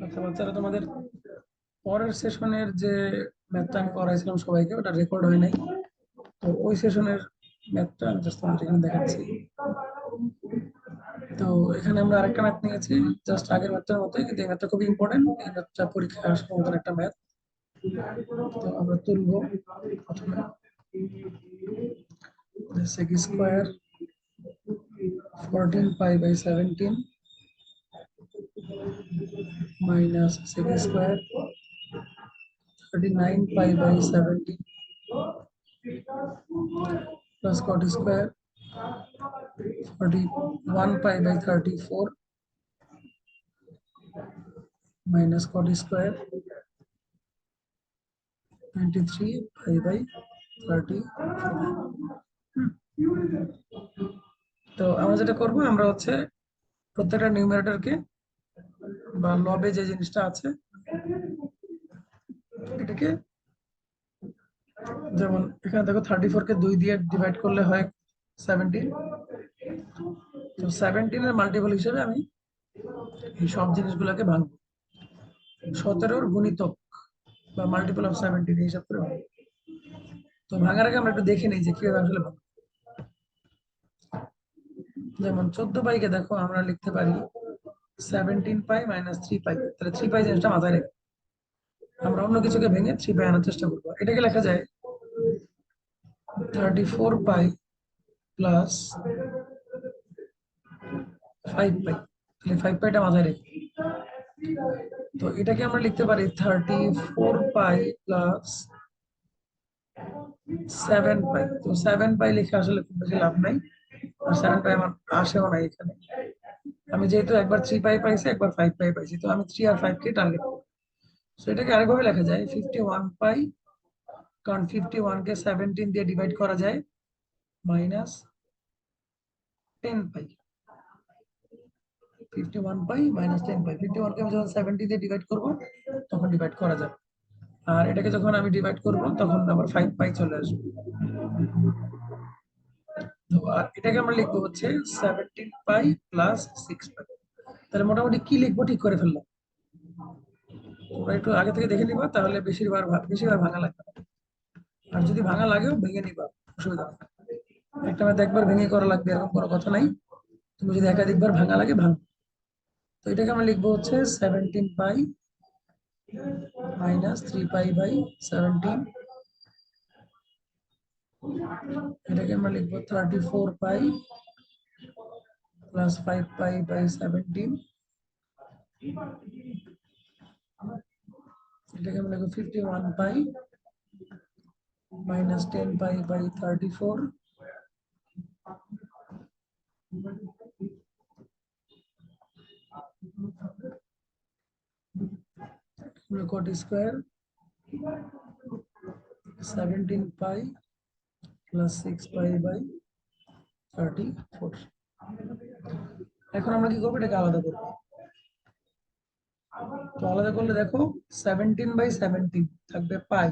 আচ্ছা বাচ্চারা, তোমাদের পরের সেশনের যে ম্যাথটা আমি করাইছিলাম সবাইকে, ওটা রেকর্ড হয় নাই। তো ওই সেশনের ম্যাথটা আমি জাস্ট তোমাদের এখানে দেখাচ্ছি। তো এখানে আমরা আরেকটা ম্যাথ নিয়েছি, জাস্ট আগের ম্যাথটার মতোই, কিন্তু এই ম্যাথটা খুবই ইম্পর্টেন্ট। এই ম্যাথটা পরীক্ষায় আসার মতন একটা ম্যাথ। তো আমরা তুলবো প্রথমে sec square 14 pi/17 minus sec square 39 pi/17 plus cot square 41 pi/34 minus cot square 93 pi/34। তো আমরা যেটা করবো, আমরা হচ্ছে প্রত্যেকটা নিউমারেটরকে বা লবে যে জিনিসটা আছে এটাকে, যেমন এখানে দেখো 34 কে 2 দিয়ে ডিভাইড করলে হয় 17। তো 17 এর মাল্টিপল হিসেবে আমি এই সব জিনিসগুলোকে ভাঙবো, 17 গুণিতক বা মাল্টিপল অফ 17 হিসাব করে ভাঙবো। তো ভাঙার আগে আমরা একটু দেখে নিই যে কিভাবে আসলে ভাঙবো। যেমন 14 পাইকে দেখো আমরা লিখতে পারি 17 পাই - 3 পাই। তাহলে 3 পাই জিনিসটা মাথায় রেখে আমরা অন্য কিছুকে ভেঙে 3 পাই আনার চেষ্টা করবো। এটাকে লেখা যায় 34 পাই প্লাস 5 পাই। তাহলে 5 পাইটা মাথায় রেখে, তো এটাকে আমরা লিখতে পারি 34 পাই প্লাস 7 পাই। তো 7 পাই লিখে আসলে খুব বেশি লাভ নাই, আর 7 পাই আমার আসেও নাই এখানে। আমি যেহেতু একবার 3 পাই পাইছি, একবার 5 পাই পাইছি, তো আমি 3 আর 5 কে টার্গেট করবো। তো এটাকে আরেকভাবে লেখা যায় 51 পাই, কারণ 51 কে 17 দিয়ে ডিভাইড করা যায়, মাইনাস 10 পাই। 51 পাই মাইনাস 10 পাই, 51 কে আমি যখন 70 দিয়ে ডিভাইড করবো তখন ডিভাইড করা যাবে। আর এটাকে যখন আমি ডিভাইড করব তখন আবার 5 পাই চলে আসবে। তো আর এটাকে আমরা লিখবো হচ্ছে 17 পাই প্লাস 6 পাই। তাহলে মোটামুটি কি লিখবো ঠিক করে ফেললাম। তোমরা একটু আগে থেকে দেখে নিবা, তাহলে বেশিবার ভাঙা লাগবে না। আর যদি ভাঙা লাগেও ভেঙে নিবা, অসুবিধা নেই। একটা ম্যাথ একবার ভেঙে করা লাগবে এরকম কোনো কথা নাই। তুমি যদি একাধিকবার ভাঙা লাগে ভাঙ। তো এটাকে আমরা লিখবো হচ্ছে 17 পাই মাইনাস 3 পাই/17। এটাকে আমরা লিখবো 34 পাই প্লাস 5 পাই/17। এটাকে আমরা লিখবো 51 পাই মাইনাস 10 পাই/34। cot স্কোয়ার 17 পাই প্লাস 6 পাই/34। এখন আমরা কি করবো, এটাকে আলাদা করবো। তো আলাদা করলে দেখো 17/17 থাকবে পাই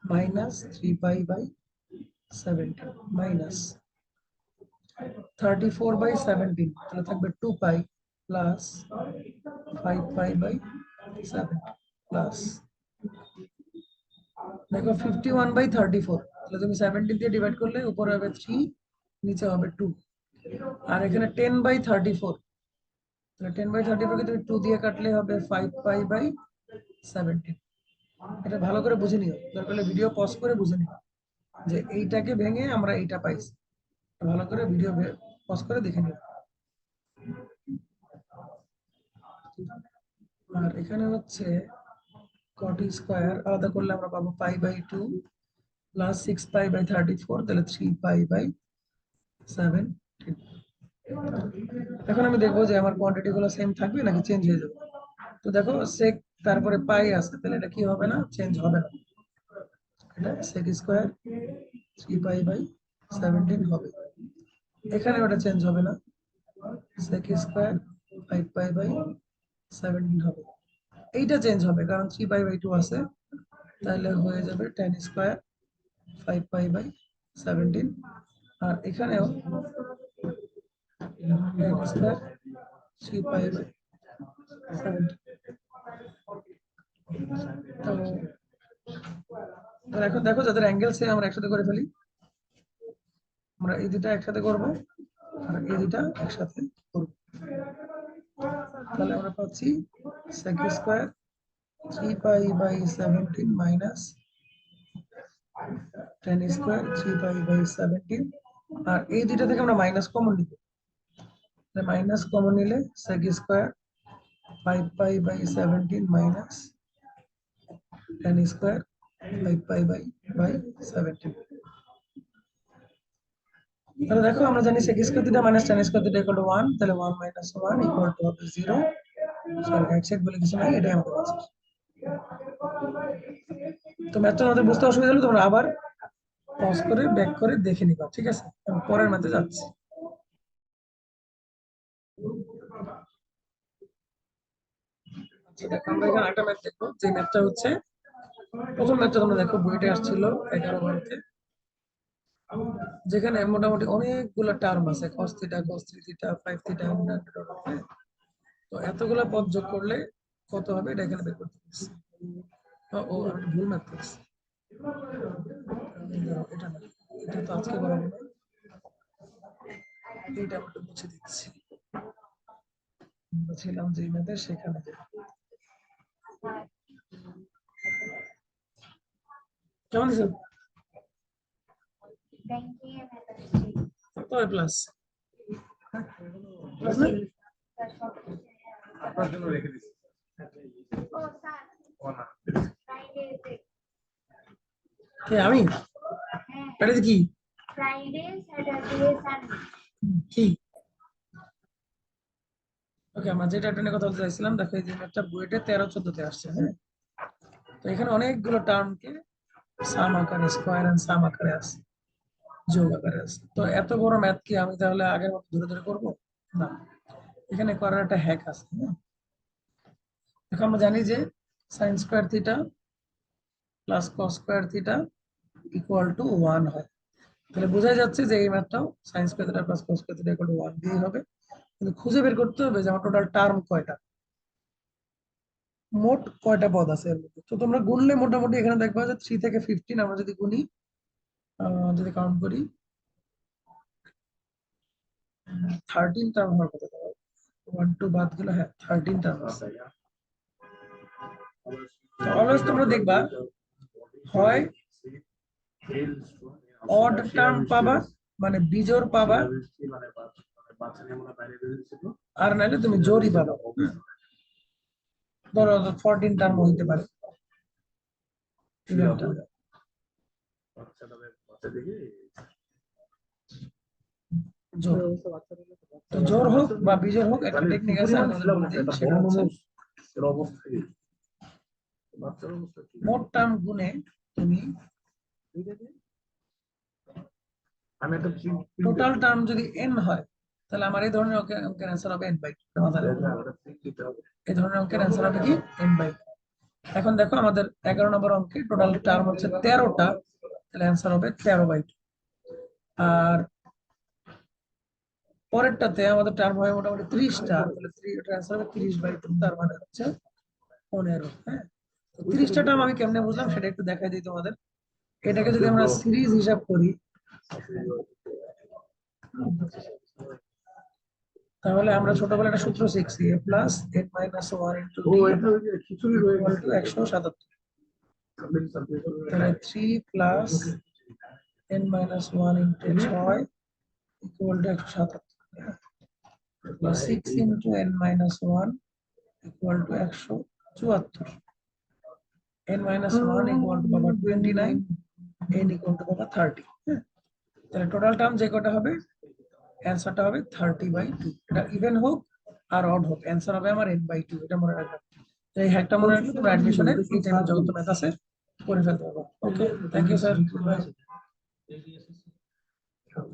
মাইনাস 3 পাই/17 মাইনাস 34/17, তাহলে থাকবে 2 পাই প্লাস 5 পাই/7 প্লাস দেখো 51/34। তাহলে তুমি 17 দিয়ে ডিভাইড করলে উপরে হবে 3, নিচে হবে 2। আর এখানে 10/34, তাহলে 10/34 কে তুমি 2 দিয়ে কাটলে হবে 5 পাই/17। এটা ভালো করে বুঝে নিও, দরকার হলে ভিডিও পজ করে বুঝে নিও যে এইটাকে ভেঙে আমরা এইটা পাইছি। ভালো করে ভিডিও পজ করে দেখে নিও। আর এখানে হচ্ছে cot স্কোয়ার আলাদা করলে আমরা পাবো পাই/2 প্লাস 6 পাই/34, তাহলে 3 পাই/7। এখন আমি দেখবো যে আমার কোয়ান্টিটি গুলো সেম থাকবে নাকি চেঞ্জ হয়ে যাবে। তো দেখো সেক তারপরে পাই আছে, তাহলে এটা কি হবে না, চেঞ্জ হবে না। এটা সেক স্কোয়ার 3 পাই/17 হবে। এখানে ওটা চেঞ্জ হবে না, সেক স্কোয়ার 5 পাই/17 হবে। এইটা চেঞ্জ হবে কারণ 3 পাই/2 আছে, তাহলে হয়ে যাবে 10 স্কোয়ার 5 পাই/17। আর এখানেও n স্কয়ার 3 পাই বাই 70। তো এখন দেখো যাদের অ্যাঙ্গেল সেম আমরা একসাথে করে ফেলি। আমরা এই দুটা একসাথে করব আর এই দুটা একসাথে করব। তাহলে আমরা পাচ্ছি sec square 3 pi by 17 minus tan square 3 pi by 17। আর এই দুইটা থেকে আমরা মাইনাস কমন নিব। তাহলে মাইনাস কমন নিলে sec square 5 pi by 17 minus tan square 5 pi by 17। তাহলে দেখো আমরা জানি sec square theta minus tan square theta equal to 1, তাহলে 1 মাইনাস 1 ইকুয়াল টু হবে 0। সরি রাইট সাইড বলে কিছু নাই, এটাই আমাদের আনসার। তো ম্যাথটা আমাদের বুঝতে অসুবিধা হলে তোমরা আবার পজ করে ব্যাক করে দেখে নিবা, ঠিক আছে? আমি পরের ম্যাথে যাচ্ছি। আচ্ছা দেখো আমরা এখানে একটা ম্যাথ দেখবো, যে ম্যাথটা হচ্ছে প্রথম ম্যাথটা তোমরা দেখো বইতে আসছিল 11 মার্কে, যেখানে মোটামুটি অনেকগুলো টার্ম আছে, cos theta cos 3 theta 5 theta. তো এতগুলা পদ যোগ করলে কত হবে এটা এখানে বের করতে হবে। ও আমি ভুল ম্যাথ করছি, এটা না, এটা তো আজকে করাবো না, এইটা আমি একটু মুছে দিচ্ছি। ছিলাম যে ম্যাথে সেখানে কেমন দিছো? কত প্লাস প্লাস না? আপনার জন্য রেখে দিচ্ছি। কে আমি? এটা কি ফ্রাইডে স্যাটারডে সানডে কি? ওকে, আমরা যেটা নিয়ে কথা বলতে চাইছিলাম, দেখো এই যে ম্যাথটা বইতে 13-14 তে আসছে, হ্যাঁ? তো এখানে অনেকগুলো টার্মকে সাম আকারে, স্কয়ার এন্ড সাম আকারে আছে, যোগ আকারে আছে। তো এত বড় ম্যাথ কি আমি তাহলে আগের মতো ধরে ধরে করবো? না, এখানে করার একটা হ্যাক আছে, হ্যাঁ? দেখো আমরা জানি যে sine square theta plus cos square theta equal to 1 হয়। তাহলে বোঝা যাচ্ছে যে এই ম্যাথটাও sine square theta plus cos square theta equal to 1 দিয়ে হবে। কিন্তু খুঁজে বের করতে হবে যে আমার টোটাল টার্ম কয়টা, মোট কয়টা পদ আছে এর মধ্যে। তো তোমরা গুনলে মোটামুটি এখানে দেখবা যে 3 থেকে 15 আমরা যদি গুনি, যদি কাউন্ট করি 13 টার্ম হওয়ার কথা। 1 2 বাদ গেলে হ্যাঁ 13 টার্ম আছে। তো অলওয়েজ তোমরা দেখবা হয় অড টার্ম পাবা, মানে বিজোড় পাবা, আর নাহলে তুমি জোড়ই পাবা। ধরো 14 টার্ম হইতে পারে, জোড়। তো জোড় হোক বা বিজোড় হোক, একটা টেকনিক আছে, আমি তোমাদের বলে দিই, সেটা হচ্ছে মোট টার্ম গুণে তুমি টোটাল টার্ম যদি n হয়, তাহলে আমার এই ধরনের অঙ্কের অ্যান্সার হবে n/2। এই ধরনের অঙ্কের অ্যান্সার হবে কি n/2। এখন দেখো আমাদের 11 নম্বর অঙ্কে টোটাল টার্ম হচ্ছে 13টা, তাহলে অ্যান্সার হবে 13/2। আর পরেরটাতে আমাদের টার্ম হয় মোটামুটি 30টা, তাহলে এটার অ্যান্সার হবে 30/2, তার মানে হচ্ছে 15। হ্যাঁ, তো 30টা টার্ম আমি কেমনে বুঝলাম সেটা একটু দেখাই দিই তোমাদের। এটাকে যদি আমরা সিরিজ হিসাব করি, তাহলে আমরা ছোটবেলায় একটা সূত্র শিখছি, a plus n minus 1 into equal to 177। তাহলে 3 plus n minus 1 into 6 equal to 177, plus 6 into n minus 1 equal to 174। n minus 1 equal to পাবা 29, n ইকুয়াল টু পাবা 30। হ্যাঁ, তাহলে টোটাল টার্ম যে কটা হবে, অ্যান্সারটা হবে 30/2। এটা ইভেন হোক আর অড হোক, অ্যান্সার হবে আমার n/2। এটা মনে রাখবে, এই হ্যাকটা মনে রাখলে তোমরা অ্যাডমিশনে এই টাইপের যত ম্যাথ আছে করে ফেলতে পারবে। ওকে, থ্যাংক ইউ স্যার।